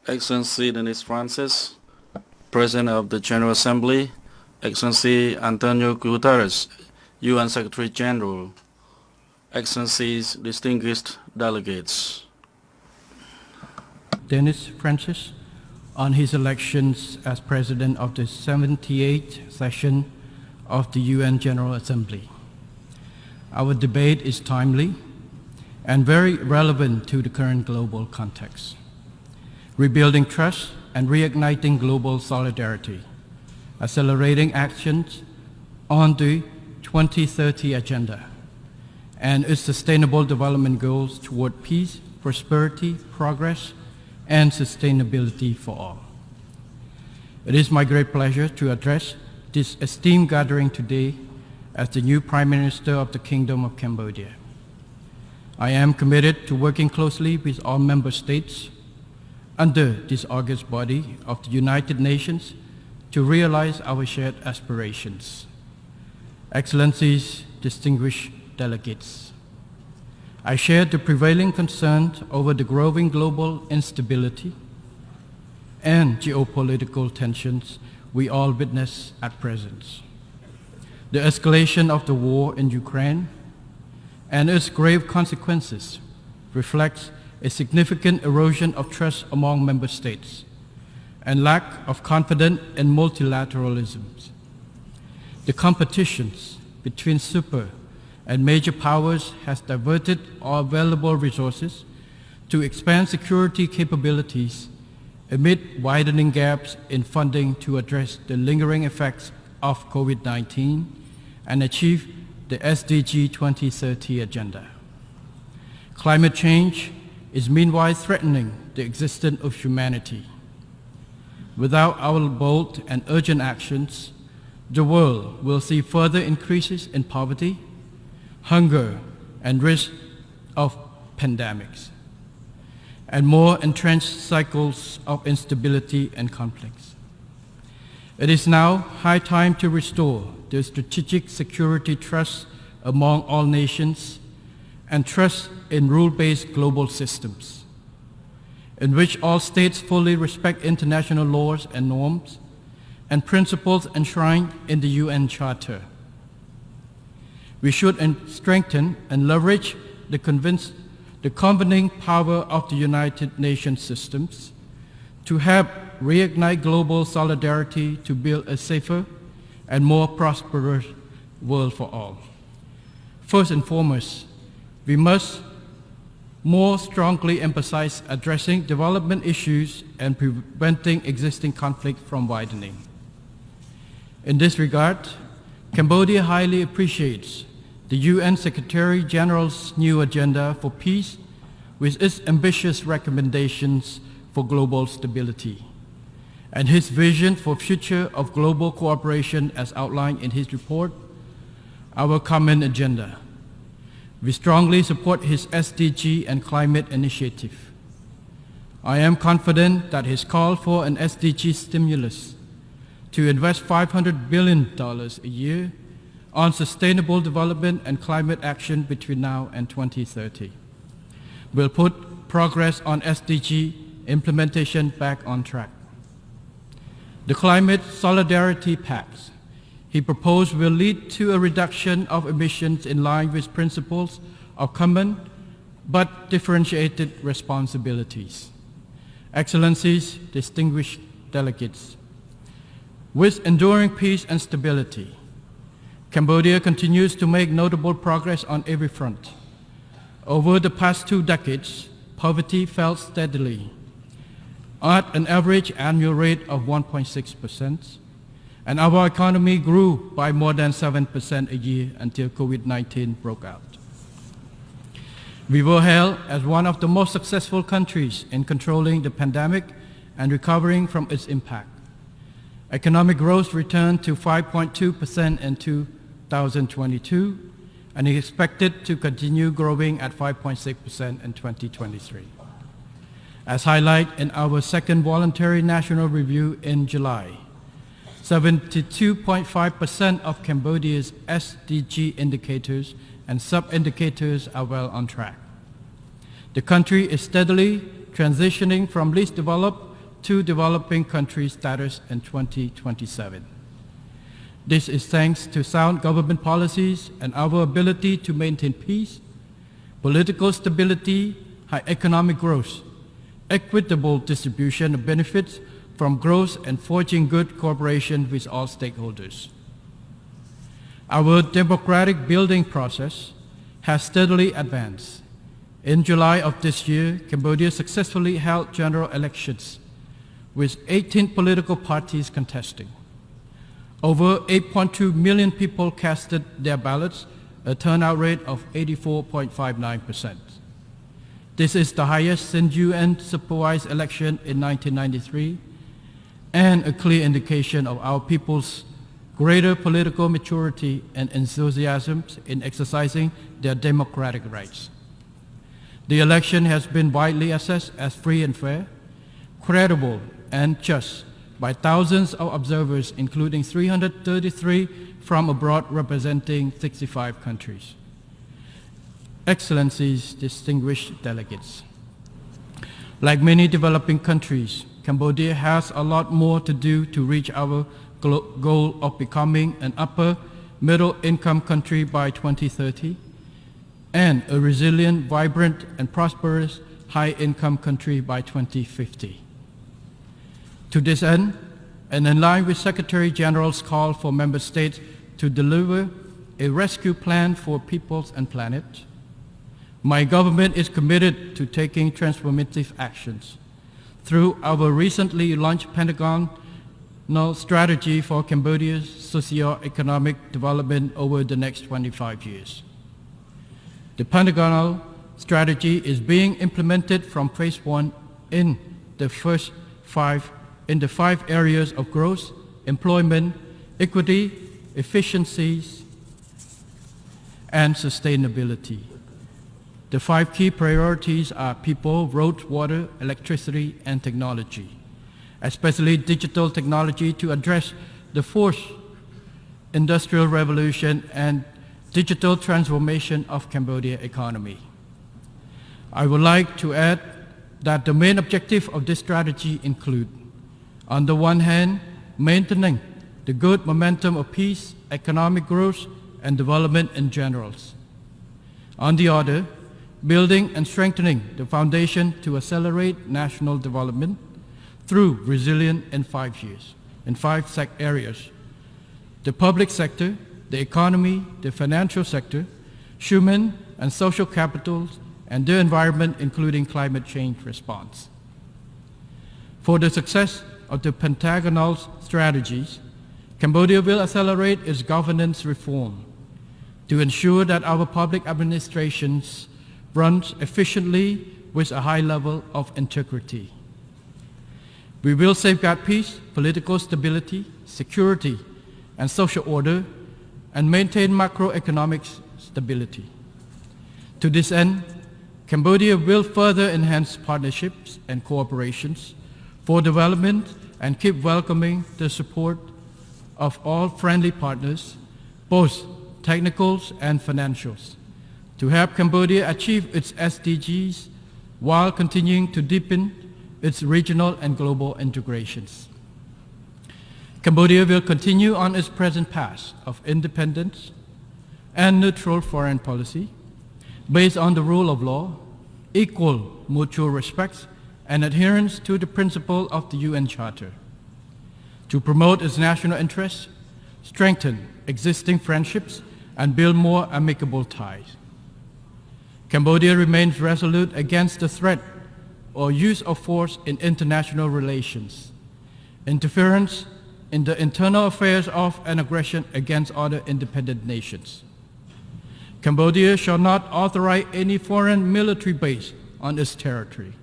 Excellency Dennis Francis, President of the General Assembly, Excellency Antonio Guterres, UN Secretary General, Excellencies, distinguished delegates. Dennis Francis, on his elections as President of the 78th session of the UN General Assembly. Our debate is timely and very relevant to the current global context. Rebuilding trust and reigniting global solidarity, accelerating actions on the 2030 Agenda and its sustainable development goals toward peace, prosperity, progress, and sustainability for all. It is my great pleasure to address this esteemed gathering today as the new Prime Minister of the Kingdom of Cambodia. I am committed to working closely with all member states under this august body of the United Nations to realize our shared aspirations. Excellencies, distinguished delegates, I share the prevailing concerns over the growing global instability and geopolitical tensions we all witness at present. The escalation of the war in Ukraine and its grave consequences reflects a significant erosion of trust among member states and lack of confidence in multilateralism. The competitions between super and major powers has diverted all available resources to expand security capabilities amid widening gaps in funding to address the lingering effects of COVID-19 and achieve the SDG 2030 agenda. Climate change is meanwhile threatening the existence of humanity. Without our bold and urgent actions, the world will see further increases in poverty, hunger, and risk of pandemics, and more entrenched cycles of instability and conflicts. It is now high time to restore the strategic security trust among all nations and trust in rule-based global systems, in which all states fully respect international laws and norms and principles enshrined in the UN Charter. We should strengthen and leverage the convening power of the United Nations systems to help reignite global solidarity to build a safer and more prosperous world for all. First and foremost, we must more strongly emphasize addressing development issues and preventing existing conflict from widening. In this regard, Cambodia highly appreciates the UN Secretary General's new agenda for peace with its ambitious recommendations for global stability and his vision for future of global cooperation as outlined in his report, Our Common Agenda. We strongly support his SDG and climate initiative. I am confident that his call for an SDG stimulus to invest $500 billion a year on sustainable development and climate action between now and 2030 will put progress on SDG implementation back on track. The Climate Solidarity Pact he proposed will lead to a reduction of emissions in line with principles of common but differentiated responsibilities. Excellencies, distinguished delegates, with enduring peace and stability, Cambodia continues to make notable progress on every front. Over the past 2 decades, poverty fell steadily at an average annual rate of 1.6%, and our economy grew by more than 7% a year until COVID-19 broke out. We were hailed as one of the most successful countries in controlling the pandemic and recovering from its impact. Economic growth returned to 5.2% in 2022 and is expected to continue growing at 5.6% in 2023. As highlighted in our second voluntary national review in July, 72.5% of Cambodia's SDG indicators and sub-indicators are well on track. The country is steadily transitioning from least developed to developing country status in 2027. This is thanks to sound government policies and our ability to maintain peace, political stability, high economic growth, equitable distribution of benefits from growth, and forging good cooperation with all stakeholders. Our democratic building process has steadily advanced. In July of this year, Cambodia successfully held general elections with 18 political parties contesting. Over 8.2 million people casted their ballots, a turnout rate of 84.59%. This is the highest since UN-supervised election in 1993 and a clear indication of our people's greater political maturity and enthusiasm in exercising their democratic rights. The election has been widely assessed as free and fair, credible and just by thousands of observers, including 333 from abroad representing 65 countries. Excellencies, distinguished delegates. Like many developing countries, Cambodia has a lot more to do to reach our goal of becoming an upper middle income country by 2030 and a resilient, vibrant and prosperous high income country by 2050. To this end, and in line with Secretary General's call for member states to deliver a rescue plan for peoples and planet, my government is committed to taking transformative actions through our recently launched Pentagonal strategy for Cambodia's socio-economic development over the next 25 years. The Pentagonal strategy is being implemented from phase 1 in the 5 areas of growth, employment, equity, efficiencies, and sustainability. The 5 key priorities are people, roads, water, electricity, and technology, especially digital technology to address the fourth industrial revolution and digital transformation of Cambodia economy. I would like to add that the main objective of this strategy include, on the one hand, maintaining the good momentum of peace, economic growth, and development in general. On the other, building and strengthening the foundation to accelerate national development through resilience in 5 areas: the public sector, the economy, the financial sector, human and social capital, and the environment, including climate change response. For the success of the Pentagonal strategies, Cambodia will accelerate its governance reform to ensure that our public administrations runs efficiently with a high level of integrity. We will safeguard peace, political stability, security, and social order, and maintain macroeconomic stability. To this end, Cambodia will further enhance partnerships and cooperations for development and keep welcoming the support of all friendly partners, both technicals and financials, to help Cambodia achieve its SDGs while continuing to deepen its regional and global integrations. Cambodia will continue on its present path of independence and neutral foreign policy based on the rule of law, equal mutual respect, and adherence to the principle of the UN Charter, to promote its national interests, strengthen existing friendships, and build more amicable ties. Cambodia remains resolute against the threat or use of force in international relations, interference in the internal affairs of and aggression against other independent nations. Cambodia shall not authorize any foreign military base on its territory,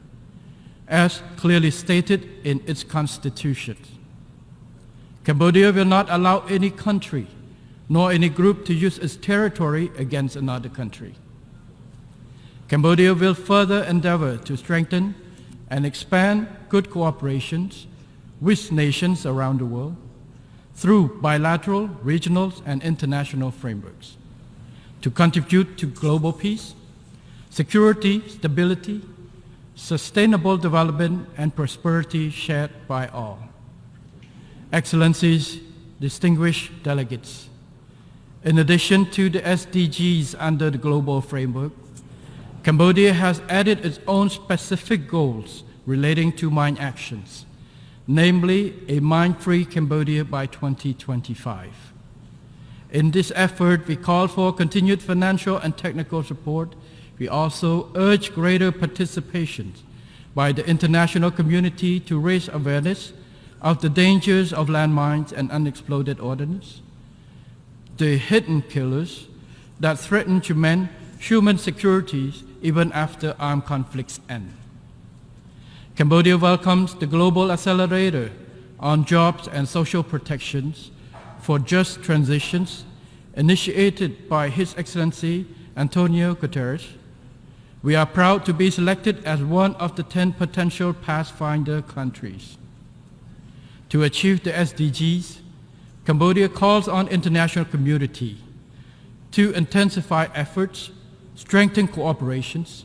as clearly stated in its constitution. Cambodia will not allow any country nor any group to use its territory against another country. Cambodia will further endeavor to strengthen and expand good cooperations with nations around the world through bilateral, regional, and international frameworks to contribute to global peace, security, stability, sustainable development, and prosperity shared by all. Excellencies, distinguished delegates, in addition to the SDGs under the global framework, Cambodia has added its own specific goals relating to mine actions, namely a mine-free Cambodia by 2025. In this effort, we call for continued financial and technical support. We also urge greater participation by the international community to raise awareness of the dangers of landmines and unexploded ordnance, the hidden killers that threaten human security even after armed conflicts end. Cambodia welcomes the Global Accelerator on Jobs and Social Protections for Just Transitions initiated by His Excellency Antonio Guterres. We are proud to be selected as one of the 10 potential Pathfinder countries. To achieve the SDGs, Cambodia calls on international community to intensify efforts, strengthen cooperations,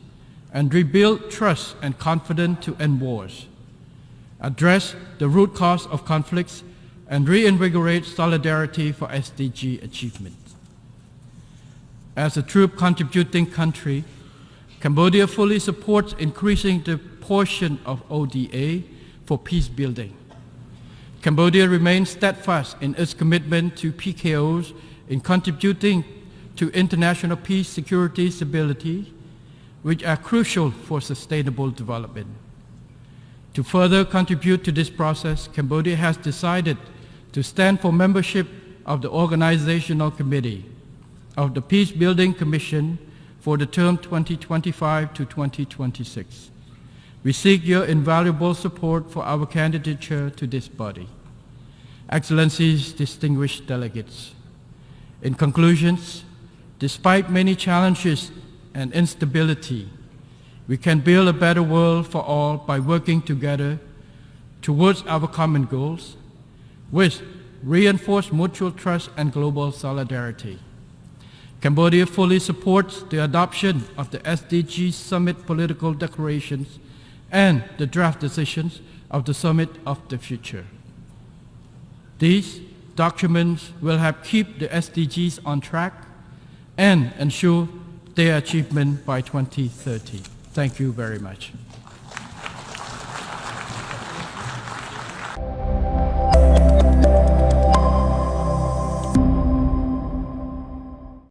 and rebuild trust and confidence to end wars, address the root cause of conflicts, and reinvigorate solidarity for SDG achievement. As a true contributing country, Cambodia fully supports increasing the portion of ODA for peace building. Cambodia remains steadfast in its commitment to PKOs in contributing to international peace, security, stability, which are crucial for sustainable development. To further contribute to this process, Cambodia has decided to stand for membership of the Organizational Committee of the Peace Building Commission for the term 2025 to 2026. We seek your invaluable support for our candidature to this body. Excellencies, distinguished delegates, in conclusions, despite many challenges and instability, we can build a better world for all by working together towards our common goals, which reinforce mutual trust and global solidarity. Cambodia fully supports the adoption of the SDG Summit political declarations and the draft decisions of the Summit of the Future. These documents will help keep the SDGs on track and ensure their achievement by 2030. Thank you very much.